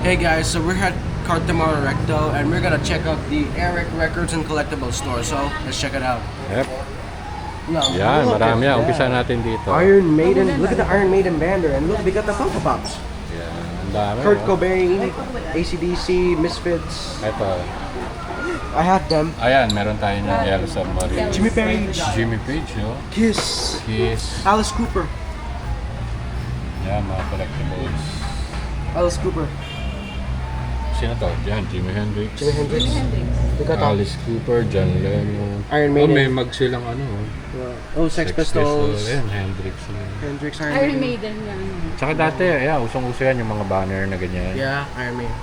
Hey guys, so we're at Cartamar Recto and we're gonna check out the Eric Records and Collectibles store. So let's check it out. Yep. No, Yan, look marami at yan. that. Umpisa natin dito. Iron Maiden. Look at the Iron Maiden banner and look, they got the Funko Pops. Yan, ang dami. Kurt no? Cobain, AC/DC, Misfits. Ito. I have them. Ayan, meron tayo ng Yellow Submarine. Jimmy Page, Jimmy Page, no? Kiss, Kiss. Alice Cooper. Yan, mga collectibles. Alice Cooper, Sino to? Yan, Jimi Hendrix. Jimi Hendrix. They got Alice Cooper, John Lennon. Iron Oh, Maiden. may mag silang ano. Sex Pistols. Ayan, Hendrix. Hendrix, Iron Maiden nga. Tsaka dati, ayan, usong-uso yan yung mga banner na ganyan. Yeah, Iron Maiden.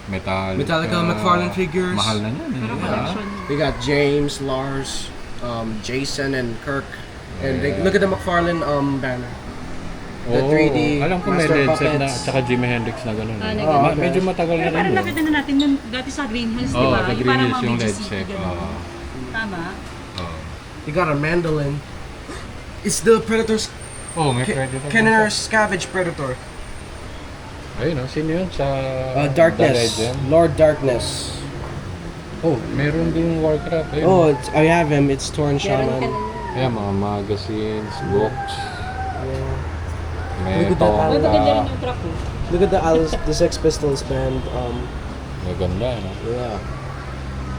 Metallica. McFarlane figures. Mahal na yan. Pero Yeah. collection. We got James, Lars, Jason, and Kirk. And they, look at the McFarlane banner. The 3D Alam ko may Master Led Zeppelin na, Puppets. tsaka Jimi Hendrix na gano'n. Ah, Oh, okay. Medyo matagal na Pero parang rin. nakita na natin yung dati sa Green Hills, di Oo, ba? sa Yung Green parang Hills mga yung Big Led City, Zeppelin. gano'n. Tama? You got a mandolin. It's the Predator's Oh, may Predator. Kenner Scavenge Predator. Ayun, sino yun? Sa The Darkness. Legend? Lord Darkness. Oh, meron din Warcraft. Ayun. Oh, I have him. It's Torn Meron ka Shaman. na. Ayan, mga magazines, books. May Look at that. Uy, Tonka. maganda rin yung truck eh. Look at the Sex Pistols band. Maganda, no? Yeah.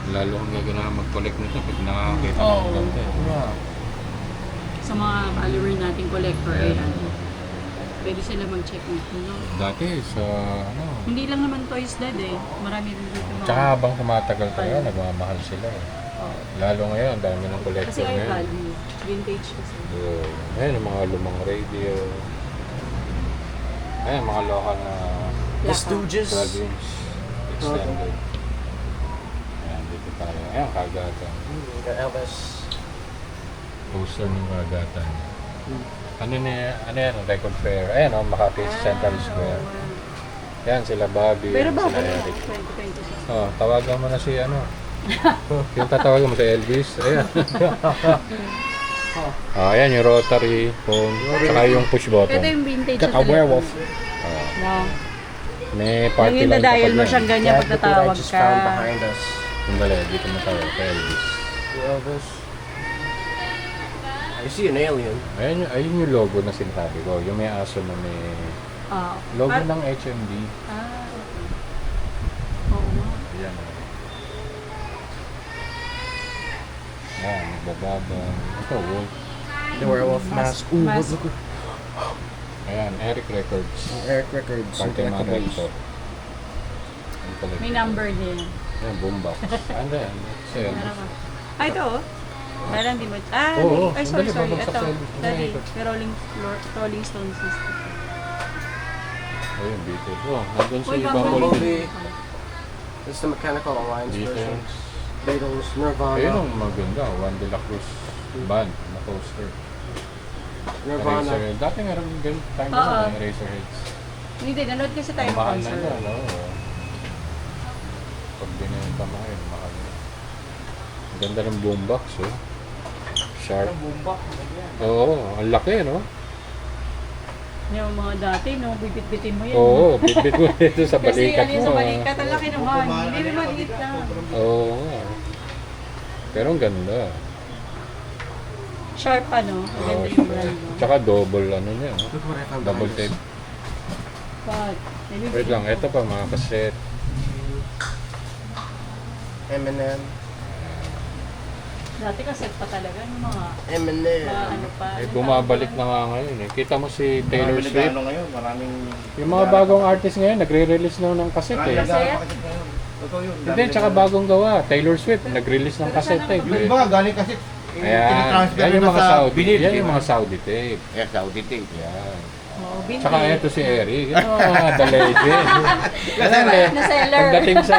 Lalo kung gagana mag-collect nito pag nakakita Oo. ng ganda. Yeah. Sa mga follower nating collector, Ayan. ayan. Pwede sila mag-check nito, no? Dati sa ano. Hindi lang naman Toys Dad eh. Marami rin dito mga... Tsaka habang tumatagal tayo, nagmamahal sila eh. Oo. Lalo ngayon, dami ng Kasi collector ay ngayon. value. Vintage kasi. Ayun, ang mga lumang radio. Ayun, mga local na The Stooges. 12 inch extended. Ayan, dito tayo. Ayan, Kagatan. Got Elvis. Poster ng Kagatan. Ano yan, record fair. Ayan, Makati Central Square. Ayan, sila Bobby, Pero sila bakit Eric. 2026? Oh, tawagan mo na si yung tatawagan mo si Elvis. Ayan. Ayan yung rotary phone. Saka yung push Ito button. yung vintage Got sa a werewolf. No. May Yung party line nadial kapag mo yan. siyang ganyan pag Look what I tatawag just ka. found behind us. Sandali, dito mo tayo kay Elvis. Elvis. I see an alien. Ayun yung logo na sinasabi ko. Yung may aso na may Ah. logo Ah, ng HMD. okay. Oo nga. Ayan. Ayan, nagbababa. Ito, wolf. The werewolf mask. Ooh, Mask. look. Ayan, Eric Records. Eric Records. and Party Mara collectibles. ito. May number din. Ayan, boombox. Ano yan? Ito yan. Ah, ito oh. Parang di mo... Ah, Oo, ay, sorry, sandali, sorry. babagsak Ito. sa Elvis. Sorry. Ito. May Rolling Stones system. Ayun, Beatles. Oh, nandun si Uy, Bumblebee. Bumblebee. This is the Mechanical Alliance Beatles. versions. Beatles, Nirvana. Ayun ang maganda. Juan de la Cruz band na poster. Nirvana. Eraser. Dati nga rin ganun time Oo. na Eraserheads. Hindi, nanood kasi tayo Ang ng mahal na concert. yan, oo. Pag binenta mo yun, mahal na. Ang ganda ng boombox, oh. Sharp. Oo, ang laki, no? Yung mga dati, no, bibit-bitin mo yan. Oo, bit-bit mo dito sa Kasi balikat ano mo. yung sa ah. balikat, ang laki naman. Hindi maliit lang. Oo nga. Pero ang ganda. Sharp ano, Oo, maganda yung brand mo. Tsaka double ano niya, no? Look what I found Double behind us. tape. But, Wait lang, ito pa mga cassette. Eminem. Dati kaset pa talaga, yung mga Eminem. ano pa. Eh, bumabalik na nga ngayon eh. Kita mo si Taylor Maraming Swift. nagano ngayon, maraming... Yung mga bagong artist ngayon, nagre-release na ng cassette eh. Cassette? Totoo yun. Hindi, tsaka bagong gawa. Taylor Swift, nag-release ng cassette tape Yung eh. iba, galing kasi... Ayan, tinatransfer yan yung nila mga sa Saudi. binil, Yan di yung ba? mga Saudi tape. Yeah, Saudi tape. Yan. Oo, vintage. Tsaka ito si Eric. Ito, the legend. Yan eh. Na seller. Pagdating sa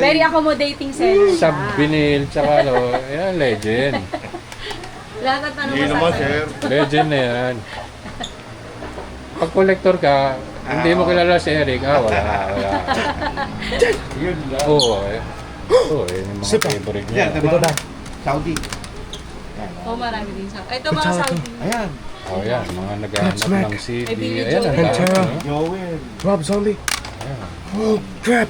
Very accommodating seller. sa siya. vinyl, tsaka ano, yan, legend. Lahat ng tanong Hindi mo naman, sa sir. Legend na yan. Pag collector ka, hindi mo kilala si Eric, wala. Yun lang. Oo, eh. Oo, yun yung mga favorite niya. Yan, diba? Saudi. Oo, marami din sa... Ito mga Saudi. Ayan. Oh, yan, mga naghahanap Godsmack. ng CD. May Billy Ayan, ang Joel. dami. Pantera. no? Joel. Rob Zombie. Oh, crap!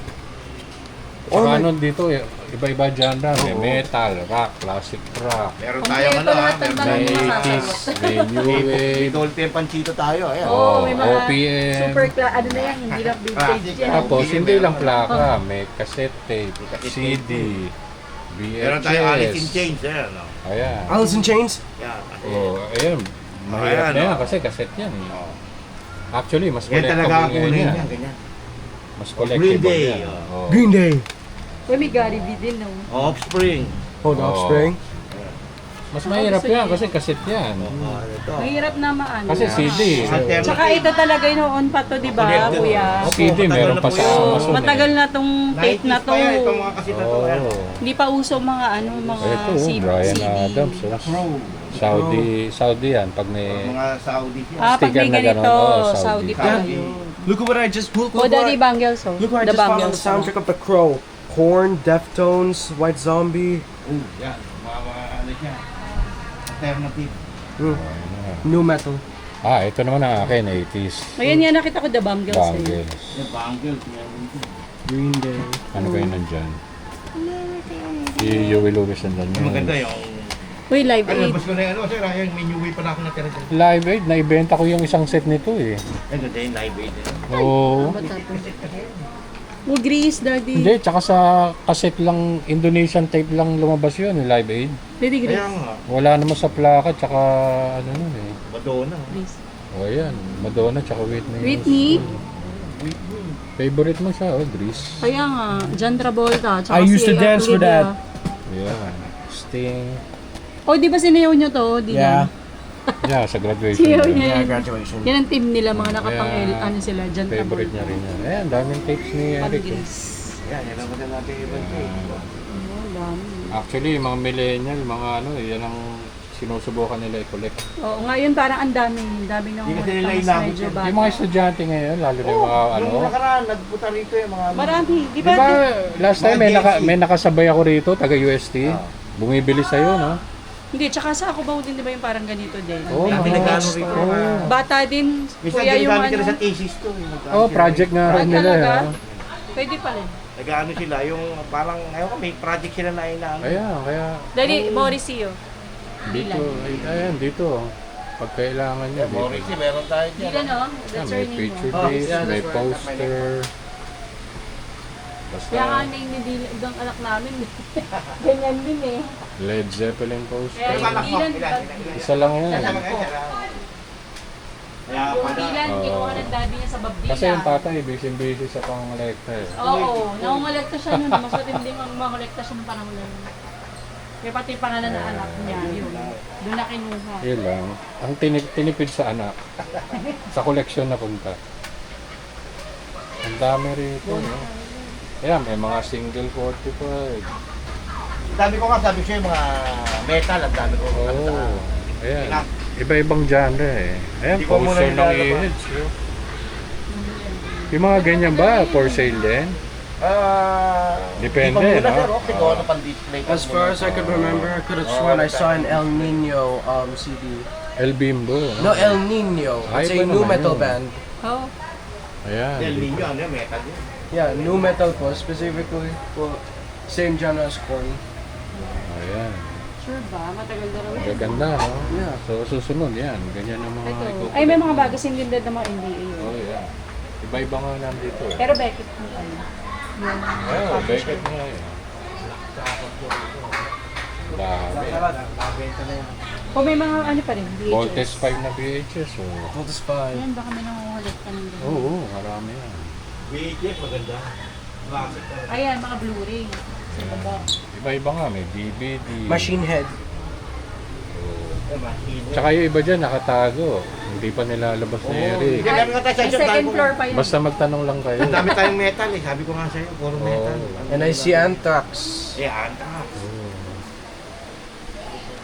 Saka my- ano dito, iba-iba genre. May metal, rock, classic rock. Meron Kung tayong may ano ha. tumatanda May Hindi mo 80s, may new May wave. Dolphy and Panchito tayo. Ayan. Oo, Oh, may mga OPM. super ano na yan, hindi lang vintage yan. Tapos, Hindi, hindi lang meron. plaka. May cassette tape, cassette CD, VHS. Meron tayong Alice in Chains. Ayan. No? Ayan. Alice in Chains? Yan. Oh, ayan. Mahirap Ayan, na yan oh. kasi cassette yan. Eh. Oh. Actually, mas Yan talaga ang collectible kulay yan. niya. Ganyan. Mas Green collectible Day, yan. oh. Oh. Green Day. Uy, may Gary V din, no? Offspring. Oh, the Oh. Offspring. Mas mahirap gusto yan niya. kasi cassette yan. Ito. Mahirap na maano. Kasi CD. Alternative. Tsaka ito talaga noon pa to, di ba, Collected. kuya? Opo, CD, matagal meron na pa po sa yun. Amazon. Matagal na tong tape na 90s to. pa yan, itong mga kasit na to. Ayan. Oh. Hindi pa uso mga ano, mga Ito, CD. Brian CD. Adams. Oh. Saudi yan. Pag may... Mga Saudi yan. Ah, pag Sticker may na ganito, ganun, oh, Saudi Saudi. pa Saudi. yun. Look at what I just look O, what Daddy Bangles, oh. look what I The just found on the Bangles. soundtrack of The Crow. Korn, Deftones, White Zombie, Yan. Mga ano siya. Alternative. new metal. Ah, ito naman ang akin, 80s. Ngayon yan, nakita ko The Bangles. Eh. Bangles. Yung Bangles. Meron din. Green Day. Ano kayo nandyan? Si Joey Lewis nandyan Yung maganda yung... Uy, Live Ay, 8. labas ko na yung ano, sir. Yung menu way pa na ako natira dyan. Live Aid, naibenta ko yung isang set nito eh. Ay, ganda yung live aid. Oo. Oh, Grease, Daddy. Hindi, tsaka sa cassette lang, Indonesian tape lang lumabas yun, yung Live Aid. Daddy Kaya Grease. nga. Wala naman sa plaka, tsaka ano nun eh. Madonna. Grease. O ayan, Madonna tsaka Whitney. Whitney? Favorite mo siya, oh, Grease. Kaya nga, John Travolta. Tsaka I used si to dance for Lydia. that. Yeah. Sting. Oh, di ba sinayaw nyo to? Di Yeah. Yeah, sa graduation. Sinayaw niya. niya Yeah, yan. graduation. Yan ang team nila, mga nakapang Yeah. ano sila, John Favorite Travolta. niya rin yan. Ayan, daming tapes ni Pag Eric. eh. Grease. Yan, yan ang maganda natin ibang Oh, dami. Actually, yung mga millennial, mga ano, yan ang sinusubukan nila i-collect. Oo, ngayon parang ang dami. Dami ng Hindi kasi nila mas inabot medyo yan. bata. Yung mga estudyante ngayon, lalo na yung mga ano. Nung nakaraan, nagpunta rito yung mga... Marami. Di Di ba? ba, last time may, Mga JC. may nakasabay ako rito, taga UST. Bumibili sa'yo, no? Hindi, tsaka sa ako ba din, di ba yung parang ganito din? Oo, Dami mga nag-ano store. rito. mga- Bata din, Minsan kuya yung ginagamit ano. nila sa thesis to. eh. Oh, project nga rin Ay, nila. talaga? Ha? Pwede pala. Nag-ano sila, yung parang, ayaw ko, may project sila na inaano. Kaya, Daddy, Mauricio. dito, ayan, dito. Pag kailangan niya, dito. Morrissey, meron tayo Hindi dyan. ka no? Yan, That's may her name. picture Oh. base, yeah, may that's right. poster. Basta, Kaya nga name ni Dylan, anak namin. Ganyan din eh. Led Zeppelin Kaya poster. yung Dylan, Isa lang yan. Alam ko. Kaya Yung pala. Dylan, Oo. kinuha ng daddy niya sa Babdila. Kasi yung tatay, busy sa pangolekta eh. Oo, nangongolekta siya nun. Mas matinding ang mangolekta siya ng panahon na yun. Kaya pati yung pangalan ng anak niya, yun. Doon na kinuha. Yun lang. Ang tinipid sa anak. Sa koleksyon na punta. Ang dami rito. No? Ayan, may mga single 45. Sabi ko nga, sabi ko yung mga metal, ang dami ko. Oo. Ayan. Iba-ibang genre eh. Ayan, Hindi ko muna poster ng nilalabas. E-Heads. Yung mga ganyan ba, for sale din? Depende, Di pa muna, no? sir, okay, gawa na pang-display. As far as I could remember, I could have sworn I saw an El Nino CD. El Bimbo. No, El Nino. It's Ay, a iba new naman metal yun. band. Oh, Ayan. Del Niño, ano yung metal yun? Yeah, new metal po, specifically for same genre as Korn. Ayan. sure ba? Matagal na rin. Gaganda, no? Yeah. So, susunod yan. Ganyan ang mga Ito. ikukulit. Ay, may mga bago singgindad ng mga NDA. Oh, yeah. Iba-iba nga nandito eh. Pero Beckett mo ano. Yung Oh, Beckett nga eh. Dami. Nabenta na yan. o may mga ano pa rin, VHS. Voltes 5 na VHS, oh. Voltes 5. Ayan, baka may nangungulit ka ng ganun. Oo, marami yan. VHS, maganda. Classic talaga. Ayan, mga Blu-ray. Sa baba. Iba-iba nga, may DVD. Machine Head. Tsaka yung iba dyan, nakatago. Hindi pa nilalabas ni Eric. Hindi, meron nga tayo sa Ay, dyan, second tayo- floor pa yan. Basta magtanong lang kayo. Ang dami tayong metal eh. Sabi ko nga sa'yo, puro metal. And I see Anthrax. Eh, Anthrax.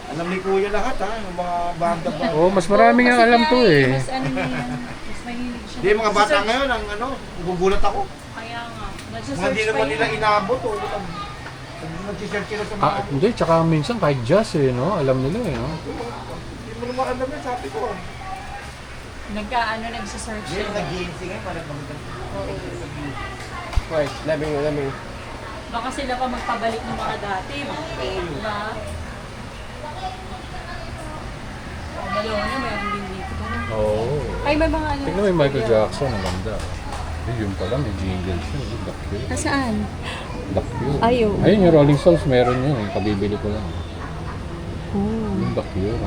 Alam ni Kuya lahat ha, yung mga banda ba. Oo, mas marami nga Kasi alam nga to eh. Mas ano na yan. Mas mahilig siya. Hindi, mga bata Nagsisearch- ngayon, ang ano, gugulat ako. Kaya nga. Mga Nagsisearch hindi pa naman yan. nila inabot o. Nag-search sila sa mga... Hindi, tsaka minsan kahit jazz eh, no? Alam nila eh, no? Hindi mo naman alam yan, sabi ko. Nagka-ano, nagsisearch Hindi, siya. nag-GNC ngayon, parang maganda. Wait, let me. Baka sila pa magpabalik ng mga dati. Diba? Madonna, meron din dito. Oo. Ay, may mga ano. Tingnan mo yung Michael Jackson, ang ganda. Yun pala, may jingle siya. Duck yun. Nasaan? Duck yun. Ay, oo. Ayun, yung Rolling Stones, meron yun. Yung kabibili ko lang. Oh. Yung Duck yun.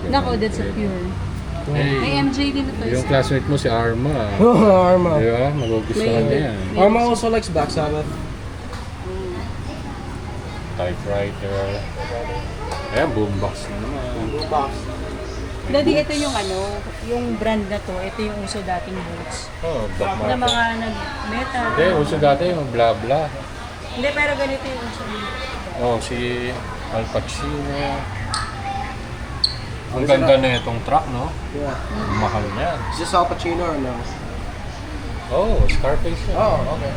Nako, that's a pure. May MJ din na to. Yung classmate mo si Arma. Arma. Di ba? Magugustuhan niya yan. Arma also likes Black Sabbath. Typewriter. Ayan, boombox na naman. Daddy, ito yung ano, yung brand na to, ito yung uso dating boots. Oh, Doc Na Martens. mga nag-metal. Hindi, uso dati yung bla bla. Hindi, pero ganito yung uso nila. Oh, si Al Pacino. Ang ganda na itong truck, no? Yeah. Ang mahal niya. Is this Al Pacino or no? Oh, Scarface yun. Oh, okay.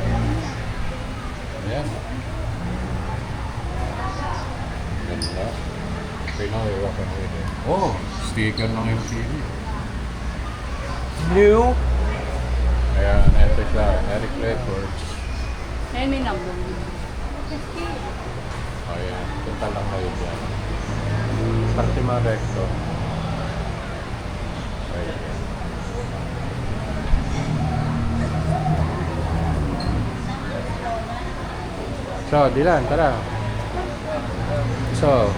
Ayan. Ganda. Pinoy rock and roll. Oh, sticker ng MTV. New. Ayan, ito siya. Eric Records. Ayan, may number. Ayan, punta lang kayo dyan. Fatima Recto. Ayan. So, Dylan, tara. So,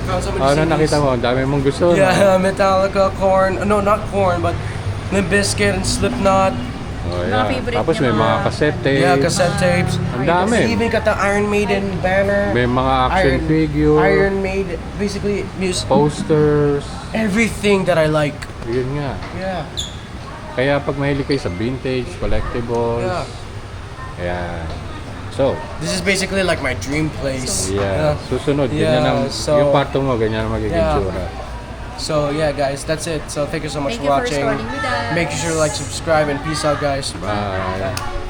Found some of ano the CDs. nakita mo? Ang dami mong gusto. no? Yeah, Metallica, Korn. No, not Korn, but Limp Bizkit and Slipknot. Oh, Mga yeah. favorite Tapos niya may mga mga- cassette tapes. Yeah, cassette tapes. Ang dami. Even got the Iron Maiden banner. May mga action figure. Iron Maiden, basically music. Posters. Everything that I like. Yun nga. Yeah. Kaya pag mahilig kayo sa vintage, collectibles. Yeah. Ayan. So, This is basically like my dream place. yeah. Susunod, Yeah, ganyan ang, so- yung kwarto mo, ganyan ang magiging Yeah. tsura. So yeah, guys, that's it. So thank you so much Thank you for for watching. starting with us. Make sure to like, subscribe, and peace out, guys. Bye.